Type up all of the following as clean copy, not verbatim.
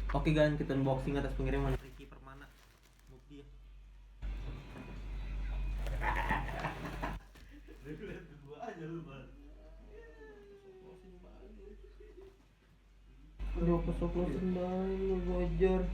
Oke guys, kita unboxing atas pengiriman Ricky Permana. Mukdi ya. Lihat gua aja lu, Bang. Udah kesoplosin banget lu Roger.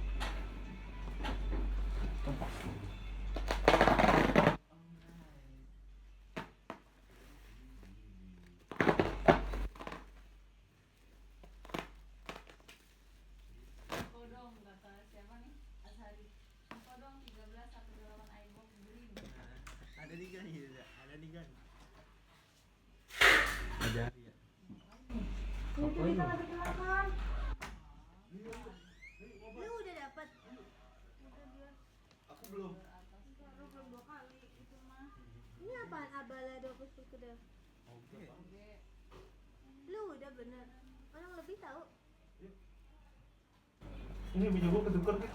Kodong kata siapa nih? Azhari. Kodong 1318 iBox green. Ada nih kan, ada nih kan. Ada ya. Apa ini? Lu udah dapat? Udah dia. Aku belum. Lu belum 2 kali itu mah. Ini apaan abala 20 kuda? Oke. Lu udah bener. Orang lebih tahu. Ini baju gua ketukar nih.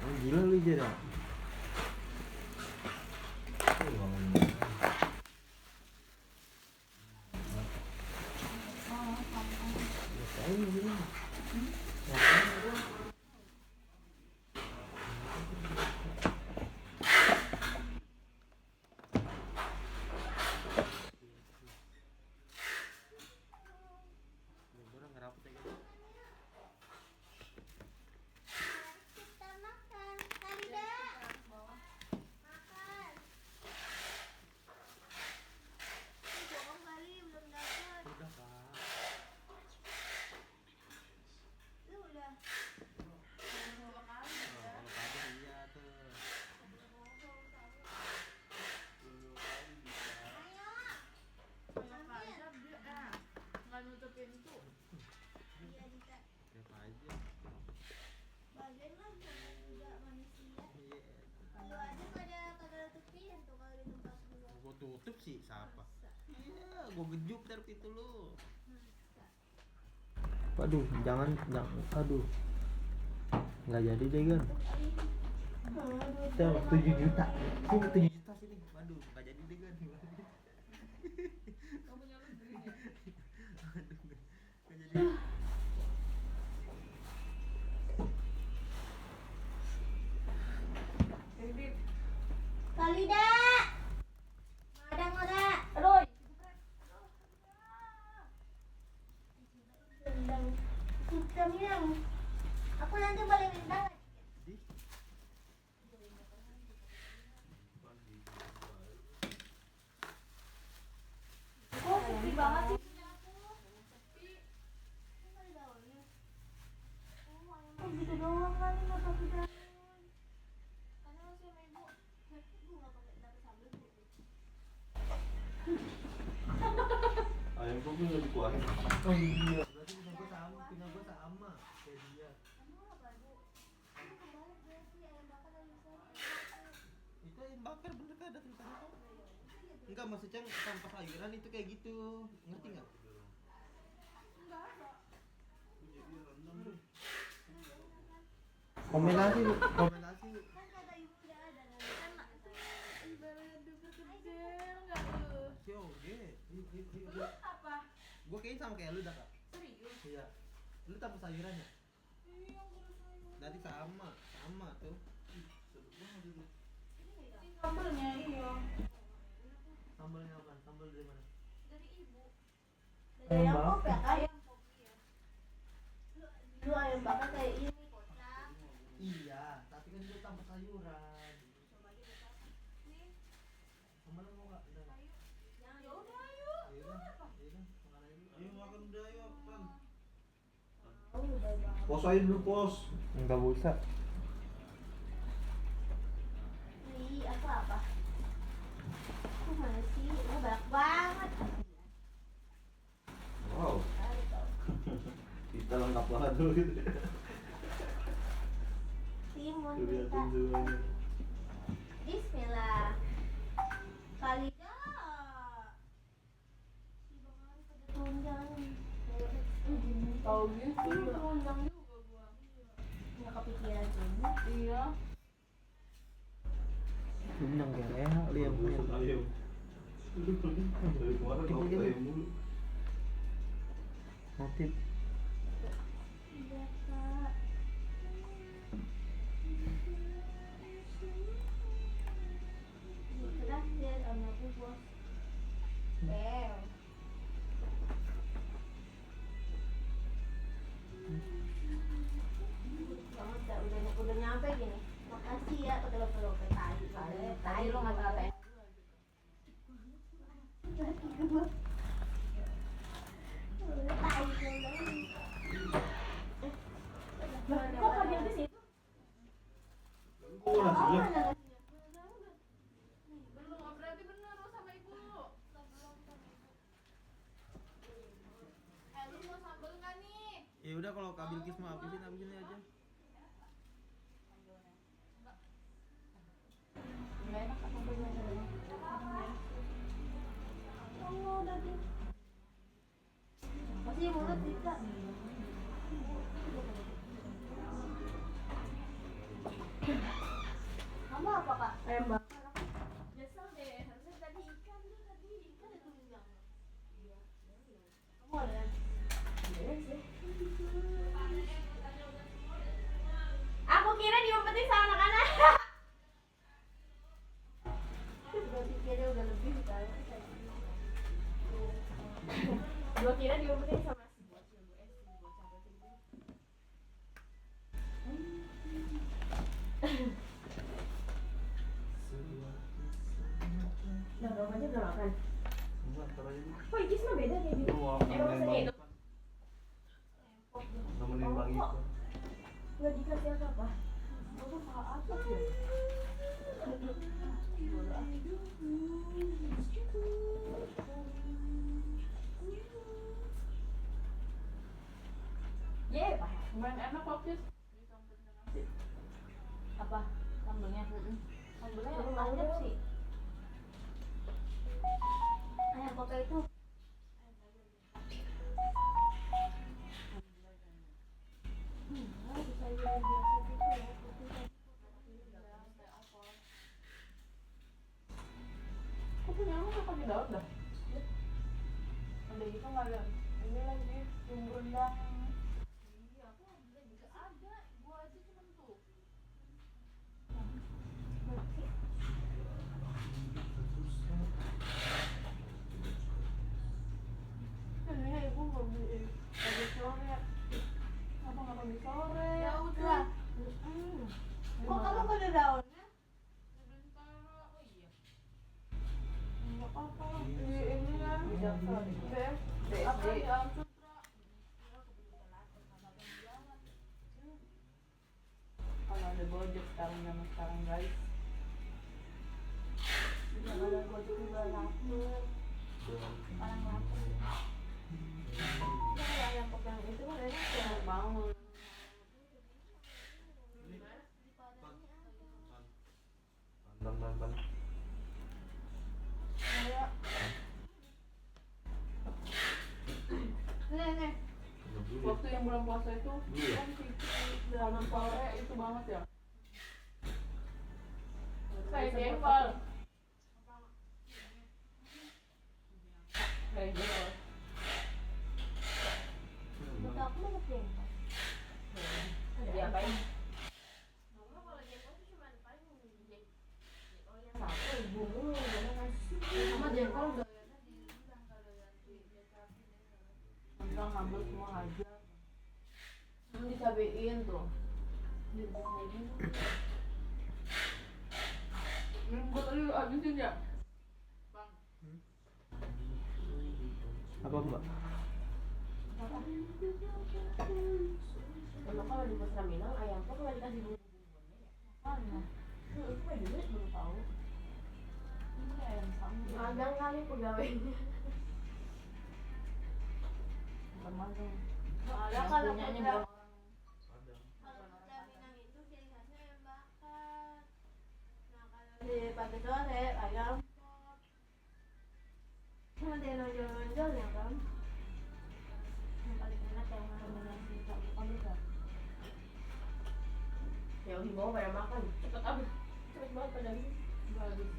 Oh, gila lu Jer. Kita makan. Kalida. Makan. Ini bohong kali belum dapat. Udah Pak. Lu udah. Dua kali ya. Kalau kabar iya tuh. Kayak aja dia nggak nutup pintu. Iya Dita. Siapa aja? Bagian lah juga manusia. Iya. Lu aja kagak tutup pintu kalau di tempat gua. Gua tutup sih siapa? Masa? Iya, gua gejuk dari pintu lu. Masa? Waduh, jangan, aduh. Nggak jadi deh kan. Kita 7 juta. Sini 7 juta sini. Waduh, nggak jadi deh kan. Kamu punya lu green ya? Aduh, nggak jadi. Edit. Kalida. Ada. Aduh. Bintang. Hitam yang. Aku nanti boleh bintang. Di. Kok sepi banget sih punya aku? Sepi. Oh gitu doang kali nggak pakai daun. Karena masih sama ibu. Gue nggak pakai dapet sambal Bu. Ayam gua belum dikuarin. Oh iya. Berarti punya gua sama kayak dia. Emang apa Bu? Ini kebalik berarti ayam bakar dari sana. Itu yang bakar bener kan ada tulisannya kok. Enggak, maksudnya tanpa sayuran itu kayak gitu. Ngerti enggak? Kombinasi, Bu. Kombinasi, Bu. Kan kata ibu udah ada kan? Ibaratnya dulu kecil nggak lu? Si oge. Lu apa? Gua kayaknya sama kayak lu dah, Kak. Serius? Iya. Lu tanpa sayuran ya? Iya, kurus aja. Berarti sama tuh. Sambelnya iya. Sambalnya apa? Sambal dari mana? Dari ibu. Dari ayam pop ya kan? Ayam pop iya. Lu ayam bakar kayak ini kocak. Iya, tapi kan itu tanpa sayuran. Coba aja kocak. Nih, Sambal mau enggak? Udah. ayo. Jangan Ya udah ayo. Iya dah. Iya dah. Makan aja dulu. Ayo makan udah ayo, Pan. Oh udah banget. Pos aja dulu, pos. Enggak usah. Ih, apa? Kok mana sih? Oh, banyak banget. Wow. Kali tau. Kita lengkap banget dulu gitu. Timun Tuh liatin kita. semuanya. Bismillah. Kalida. tahu gitu, undang juga gua. Nggak kepikiran ini. Iya. Undang kayak leha liam Busuk ayam. Dari kemarin kau Gini, gini. ayam mulu. motif Iya kak. Terakhir sama aku bos. Bel. Banget dah, udah nyampe gini. Makasih ya kalau ke tadi. Tadi lo ngata-ngatain Lagi gue. Udah tai kok kalian di situ? Oh, nasinya. belum, berarti bener lo sama ibu. Lu mau sambel nggak nih? ya udah kalau Kak Bilkis mau habisin aja. Nggak enak apa sambelnya? Oh, tadi. Masih mulut tidak. Kamu apa kak? Ayam bakar. Nyesel deh, harusnya tadi ikan tuh tadi ikan itu bilang. Kamu ada? Beres ya. Aku kira diumpetin sama anak-anak. Berarti kira udah lebih kali. Gua kira diumpetin sama si bocil bocil itu. Nah, bapaknya udah makan. Enggak, ntar aja dulu. Oh, Ikis mah beda kayak gitu. Wah, Emang nemenin pesannya Bang itu? Ipan. Nemenin Bang Ipan. Nggak dikasih apa-apa. Aku salah apa sih? Ye, Pak. Lumayan enak kok, Cis. Dicampur dengan nasi. Apa? Sambelnya. Sambelnya banyak sih. Ayam pokok itu. Bisa biasa gitu ya. Kok punya lu nggak pakai daun dah? Ada gitu nggak ada? Ini lagi bumbu rendang. Iya, aku ambil juga ada. Gua aja cuma tuh. Jadinya ibu nggak beli pagi sore. Apa nggak pagi sore? Ya udah. Kok kamu nggak ada daunnya? Sebentar. Oh iya. Nggak apa-apa. Ini kan. Apa di Alam Sutra? Kalau ada Gojek sekarang zaman sekarang guys. Kalau ada gojek juga lapar. Orang lapar. Kalau ayam pokok yang itu kan enak ya. Bangun. Bang. Kayak Nih. waktu yang bulan puasa itu Iya. kan dalam sore itu banget ya. Kayak jengkol. Kayak jengkol. Buat aku mah jengkol. Diapain? Mama kalau jengkol tuh cuma paling jengkol yang satu bumbu jangan nasi. Sama jengkol gayanya diundang kalau yang dicapin ya. Tentang ngambil semua aja. Yang dicabein tuh. Direbus lagi. Gue tadi abisin ya. Bang. Apa mbak? Emang kalau di Pusra Minang ayam kok nggak dikasih bumbu-bumbunya ya? Mana? Itu gue dulu baru tahu. Ini ayam sambal. Magang kali pegawainya. Bukan magang. Soalnya Yang kalau punyanya Pusra bukan orang. kalau Pusra Minang itu ciri khasnya ayam bakar. Nah kalau di pagi sore ayam pop. Cuma ada yang nonjol-nonjol ya kan? Yang paling enak yang mana-mana. di bawah pada makan, cepet abis, cepet banget pada habis, nggak habis.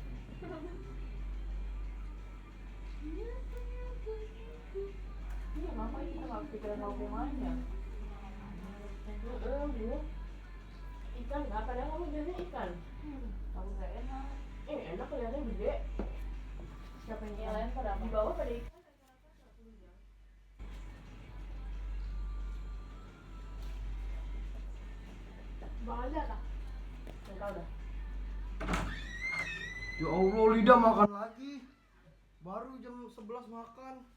Iya, mama itu nggak pikiran hubungannya. Dia ikan nggak, padahal kamu biasanya ikan. Kamu nggak enak. Enak kelihatannya gede. Siapa yang lain pada di bawah pada ikan? Bang aja tak? Enggak udah. Ya Allah, lidah makan lagi. Baru jam 11 makan.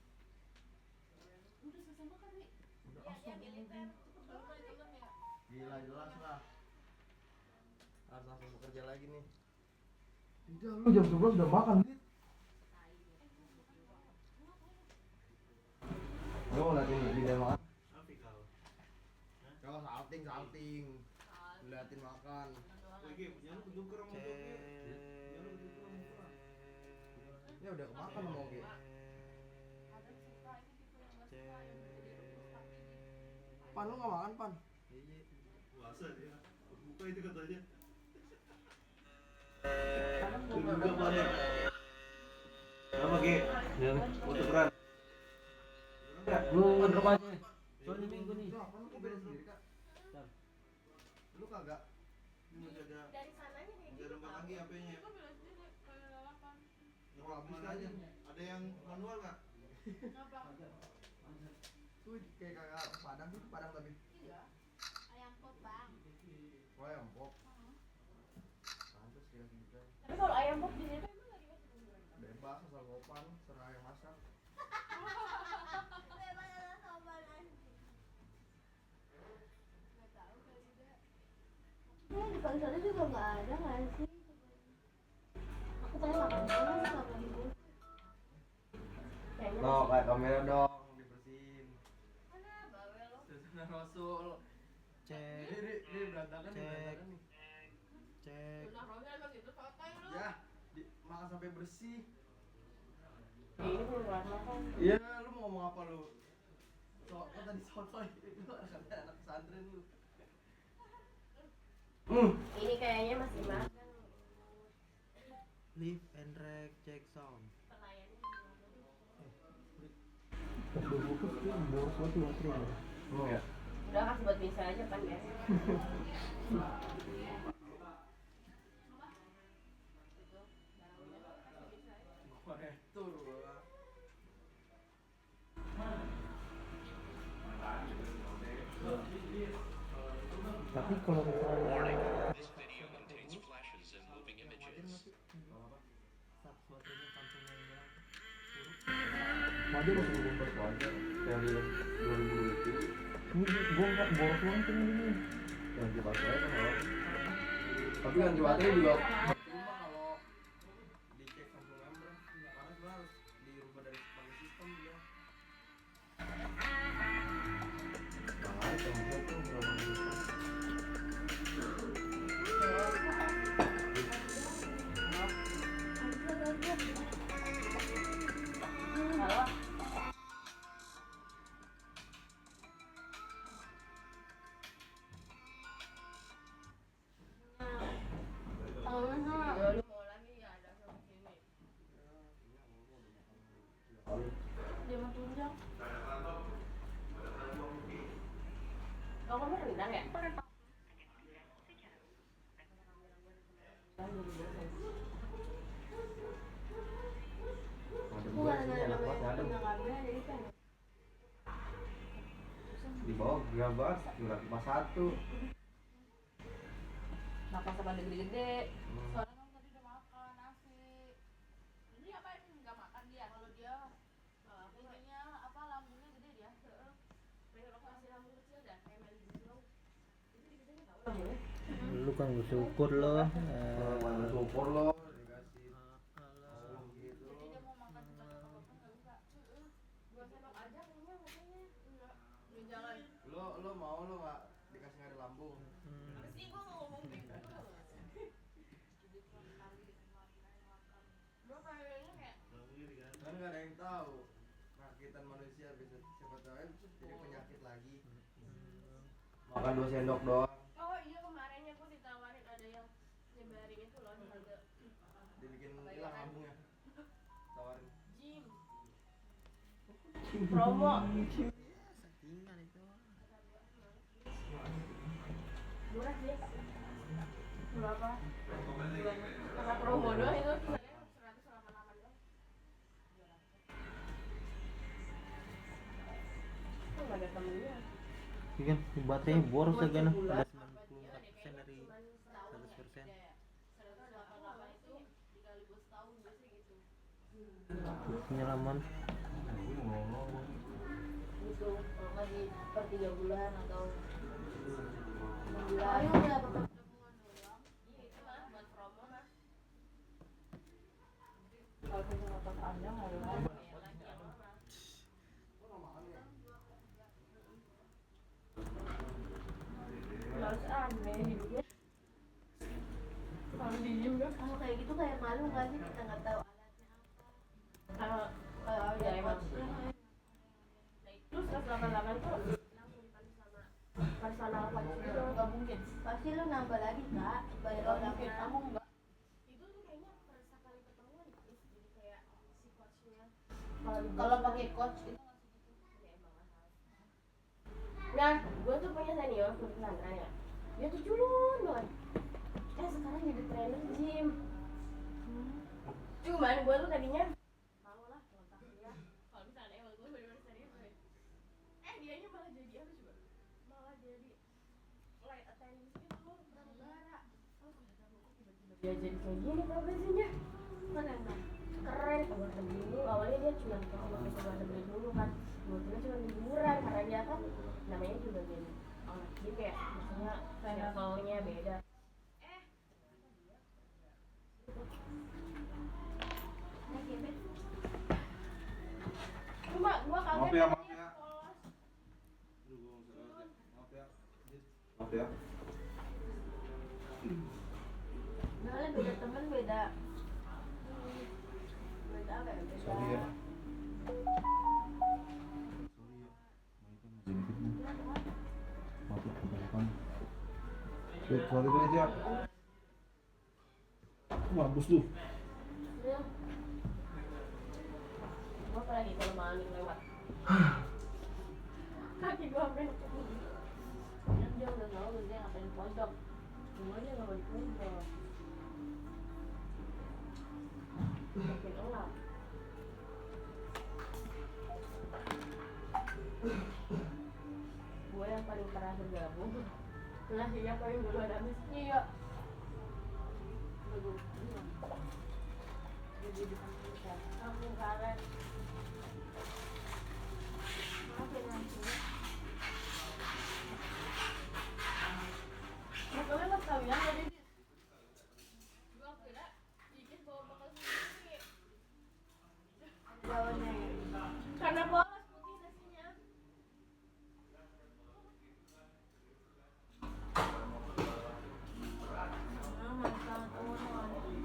Udah selesai makan nih. Udah Ya militer. Cepet banget temen ya. Gila jelas lah. Harus langsung bekerja lagi nih. Lidah lu jam 11 udah makan, Dit. Lu mau liatin lidah makan? Kau salting. Liatin makan. Ya udah kemakan mau Ge. Pan lu gak makan, Pan? Puasa dia. Buka itu katanya. Juga Pan. Kenapa Ge? Foto berat. Lu remaja. Soalnya minggu nih. Pan lu kok beda sendiri, Kak? Lu kagak? Ini masih ada. Dari sananya kayak Masih ada 4 lagi HP-nya. Kok bilang sendiri kayak lalapan. Ngepak mana aja? Ada yang manual nggak? Ngapa? Tuh kayak kagak Padang sih, Padang tapi. Iya. ayam pop bang. Oh ya, empok. Pantes dikasih juga. Tapi kalau ayam pop di sini tuh emang nggak dikasih bumbuan. Bebas asal gopan, serah yang masak. Memang ada sopan anjing. Nggak tahu kali tidak. Ini di Pangsanya juga nggak ada nggak sih? Aku tanya makan di mana sih sama ibu? Kayaknya No, kayak kamera dong, dibersihin. mana bawel lo? Susunan Rasul. Cek. Ini berantakan nih, berantakan nih. Cek. Nah, kalau emang gitu sotoy lu. Ya, makan sampai bersih. Ini belum kelar makan. Iya, lu mau ngomong apa lu? Kan tadi sotoy, lu anak pesantren lu. Ini kayaknya masih makan. Live and rec check sound. Pelayannya Udah bungkus tuh boros banget baterainya. Oh ya. udah kasih buat bisa aja kan ya. Tur gua. Tapi kalau misalnya This video contains flashes and moving images. saat baterainya sampingnya yang hilang wajar masih bungkus Wajar dari 2020 ini gua nggak boros banget ini ganti baterai kan kalau. Tapi ganti baterai juga cuma kalau dicek Samsung member karena sebenarnya harus dirubah dari pakai sistem dia. Makanya Samsung tuh berapa juta. Halo. Ya, lu mau lagi ya ada sama sini. Dia mau tunjang. Oh, kamu rendang ya? Ada dua sini enak banget ada. Di bawah gabas, jurat cuma satu. Makan sama gede-gede. Soalnya kamu tadi udah makan nasi. Ini apa ini nggak makan dia? Kalau dia ininya apa lambungnya gede dia. Pengen aku kasih lambung kecil dah kayak Meli Guslo. Itu digede tahu lambungnya. lu kan bersyukur lo Mana syukur lo dikasih. Oh gitu. Jadi dia mau makan juga sama bapak nggak bisa. 2 sendok aja kayaknya katanya. Enggak jalan. Lo mau lo nggak dikasih nggak ada lambung? Pasti gua nggak ngomong gitu. Gua kayaknya kayak Kan nggak ada yang tahu. Rakitan manusia bisa siapa tahu ya jadi penyakit lagi. Makan 2 sendok doang. oh iya kemarinnya gua ditawarin hilang lambungnya. Tawarin. Jim. Promo. Settingan itu. Murah sih. Berapa? Karena promo doang itu kisarannya 188 doang. Nggak ada temennya. Ini kan baterainya boros Buat kan, sebulan. ada 94% dari 100%. 188 itu dikali buat setahun biasanya gitu. Penyelaman Gitu, kalau nggak di per 3 bulan atau 6 bulan. Ayo udah dapat pertemuan doang. Iya itu mah buat promo mah. Kalau kita nonton panjang nggak ada bayar lagi yang lama. Males aneh hidupnya. Kalau diem kan. Kalau kayak gitu kayak malu nggak sih kita nggak tahu alatnya apa. Kalau Kalau ya ada emang. coachnya, Terus 188 tuh langsung dikali sama personal coach gitu. Nggak mungkin. pasti lu nambah lagi kak bayar Nggak orang mungkin. yang Kamu nggak. Itu tuh kayaknya per sekali pertemuan terus jadi kayak si coachnya. Kalau pakai coach itu nggak segitu. Ya emang mahal. Nah, gue tuh punya senior Nandra ya. Dia tuh culun banget. Sekarang jadi trainer gym. Cuman gue tuh tadinya mau lah kontak dia. Kalau misalnya emang gue bener-bener serius. Dianya malah jadi apa coba? Malah jadi flight attendant gitu, pramugara. Oh, tiba-tiba dia jadi kayak gini profesinya. keren kan. Keren, keluar negeri dulu. Awalnya dia cuma mau ke luar negeri dulu kan. Kemudian cuma liburan karena dia kan namanya juga gini. Jadi kayak maksudnya levelnya beda. Nah, gebet. Cuma gua kaget Maaf ya, katanya maaf ya. polos. Aduh, gua nggak usah lewat ya. Maaf ya. Maaf ya. Soalnya beda temen beda apa ya beda. Sorry ya. Sorry ya. Maaf ya, kebanyakan. Sorry dulu aja. Mampus lu. Ya. Gua apalagi kalau maling lewat. Kaki gua sampai nukuk. Kan dia udah tahu dia ngapain di pojok. Semuanya nggak mau dikumpul. Makin elap. Gue yang paling terakhir gabung. Lah yang paling dulu ada meski ya. Jadi di kampung karet. Maaf ya nanti. Makanya mas kalian jadi gua kira bikin bawa bakal sendiri. Daunnya ya. Karena polos putih nasinya. Masalah turun.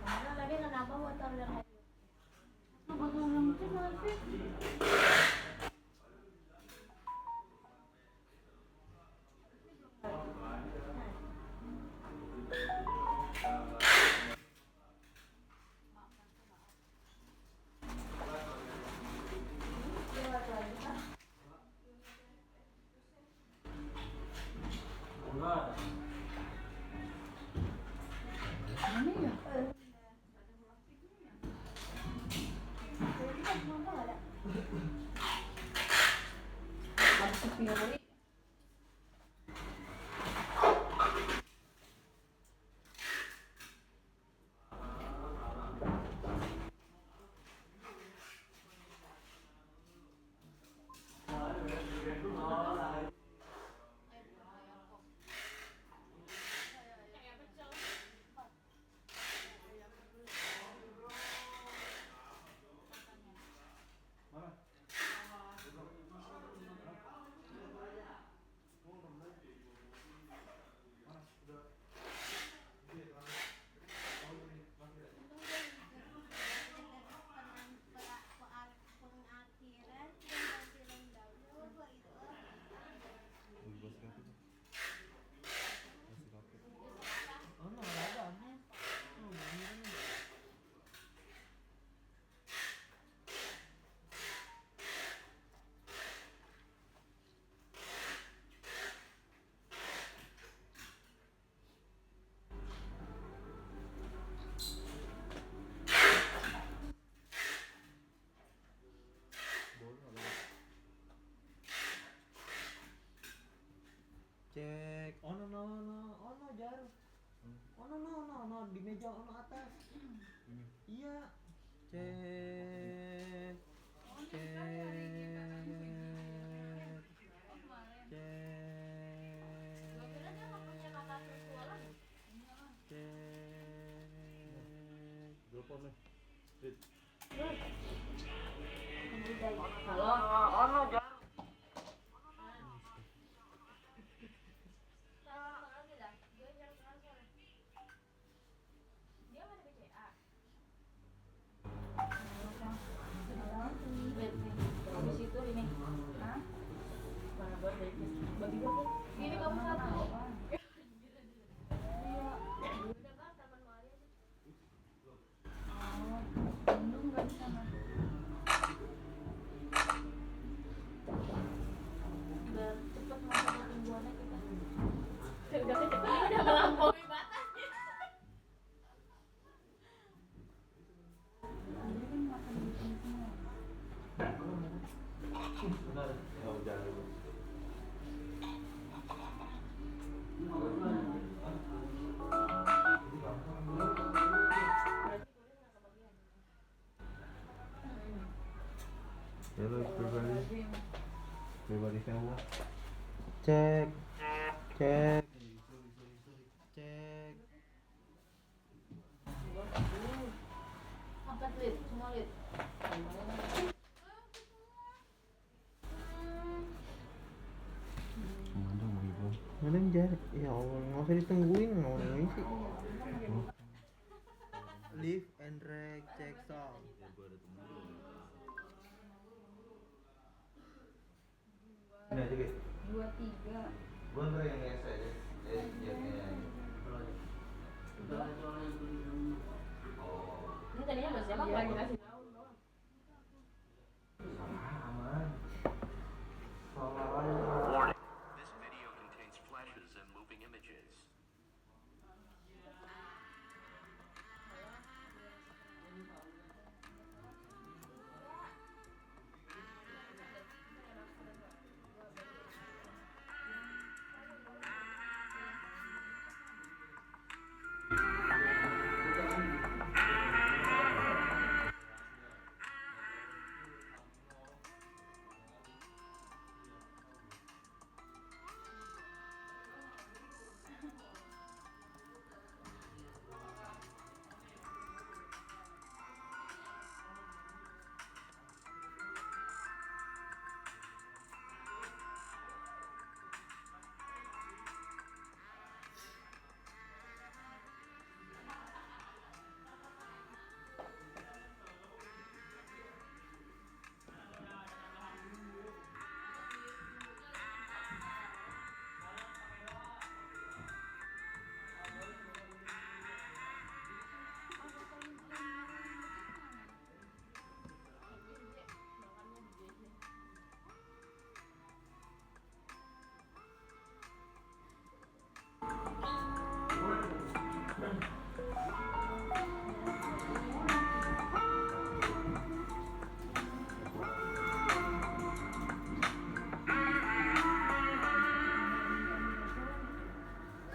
Karena lagi kenapa motor yang Lu bakal ngelutin nanti. Habis sepi kali. Mana? di meja ono atas. Iya. Cek. Cek. Telepon nih. Halo. Habis itu ini. Hah? Mana bagi bagi. Ini kamu satu. Udah kecepatan udah melampaui batasnya. Benar. Oh, jangan dulu. Hello everybody. Everybody sewa. Cek. Cek. Cek. Angkat lid, semua lid. Kemana mau ibu? Mana jarak? Ya Allah, nggak usah ditungguin, nggak mau nungguin sih. Live and drag check song. Ya gua ada temen lu. Ini aja guys. 2, 3. Gua ntar yang ngesek ya. Ini tadinya masih apa? Lagi ngasih tahu doang. Aman. Warning. This video contains flashes and moving images.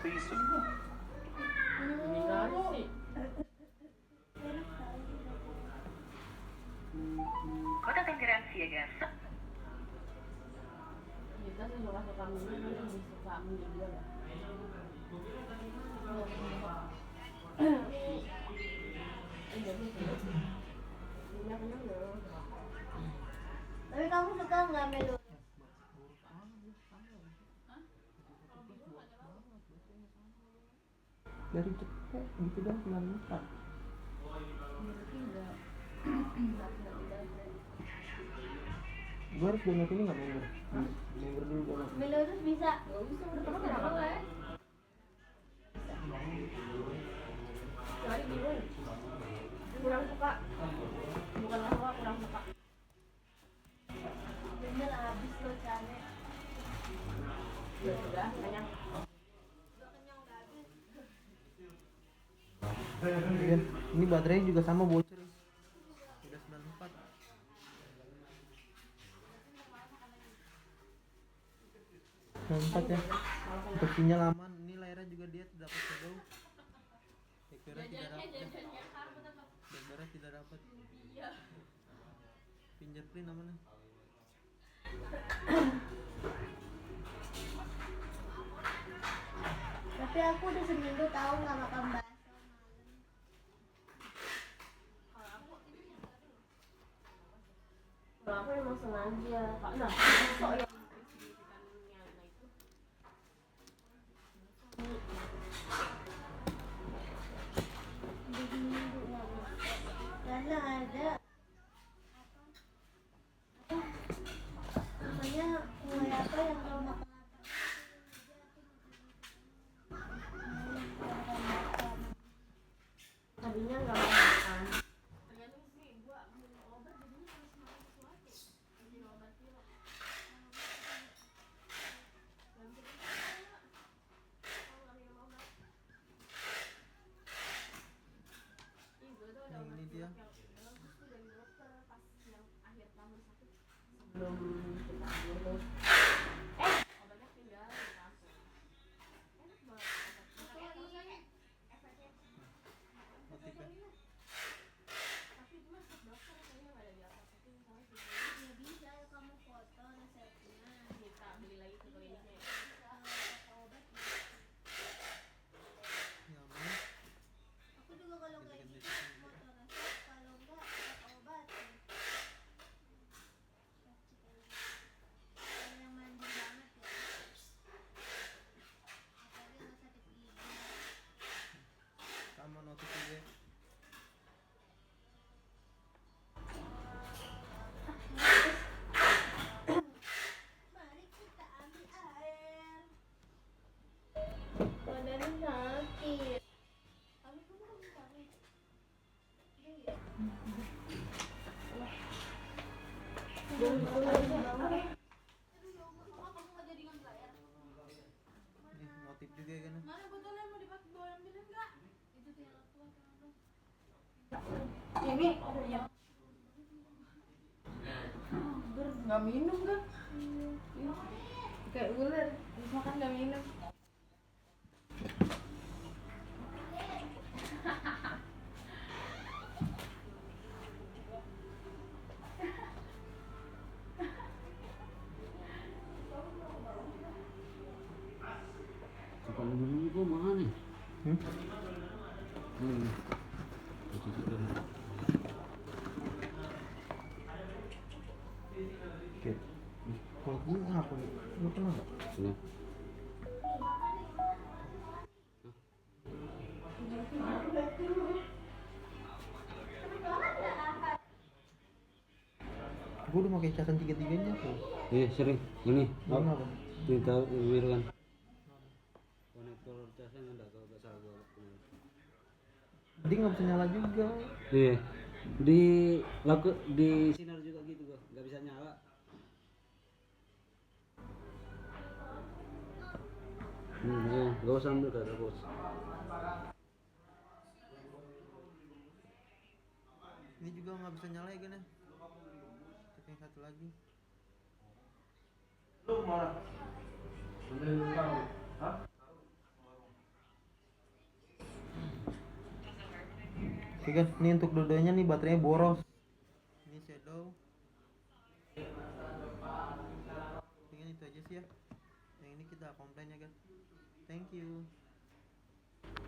Please subscribe. Kota Tangerang siaga. Kita sih suka minggu, lebih suka minggu juga lah. Tapi kamu suka nggak Melu? Dari cepet gitu dong 94. Gue harus download ini nggak member? Member dulu download. Melu terus bisa. Gak bisa, udah pernah kenapa nggak ya? Kecuali bingung. Kurang suka. Bukan nggak suka, kurang suka. Bener habis lo cane. Ya udah, banyak. Udah kenyang udah habis. Iya, ini baterainya juga sama bocor. Udah 94. Ya. Untuk sinyal aman. Ini layarnya juga dia dapat shadow. Ya Blackberry tidak dapat. jajan kartu apa? Blackberry tidak dapat. Iya. Fingerprint namanya. Tapi aku udah seminggu tahu nggak makan bakso malam. Kalau aku emang sengaja. Nah, bakso yang signifikannya itu. Karena ada namanya kue apa yang kalau makan tadinya nggak mau makan. Tergantung sih, gua minum obat jadinya harus makan sesuatu. Minum obat pilek. Gak bisa kalau nggak minum obat. Ih, gua tuh ada Yang obat ini dia. pilek yang bagus tuh dari dokter pas yang akhir tahun sakit. Sebelum kita lulus. Obatnya tinggal di kasur. Enak banget obatnya. Efeknya Notif ya. tapi itu mah resep dokter kayaknya nggak ada di atas tapi misalnya sih ya bisa kamu foto resepnya kita beli lagi ke kliniknya ya bisa obat Nyaman. aku juga kalau kayak gitu foto resep kalau enggak obat kalau yang mandi banget ya apalagi nggak sakit gigi Sama notif juga. mari kita ambil air badannya sakit tapi kamu kan sakit iya Nih, notif juga kan. mana botolnya mau dipakai bawa ambilin nggak itu tuh yang aku ini ya nggak minum kan kayak ular makan nggak minum Kapan dulu kok mahal nih? Hmm? Oke. Kalau gue apa nih? Lu kenal nggak? Ini. Gue udah pakai casan tiga-tiganya tuh. Iya sering. Ini. Ini apa? Kita biru kan. Konektor casnya nggak kalau nggak salah gua. Dia nggak bisa nyala juga. Iya. Di sinar juga gitu gua, nggak bisa nyala. Ya, gak usah ambil kata bos. Ini juga nggak bisa nyala ya kan ya? Cek yang satu lagi. Oke kan, ini untuk dua-duanya nih baterainya boros. Ini shadow. Dengan itu aja sih ya. Yang ini kita komplain ya kan. Thank you.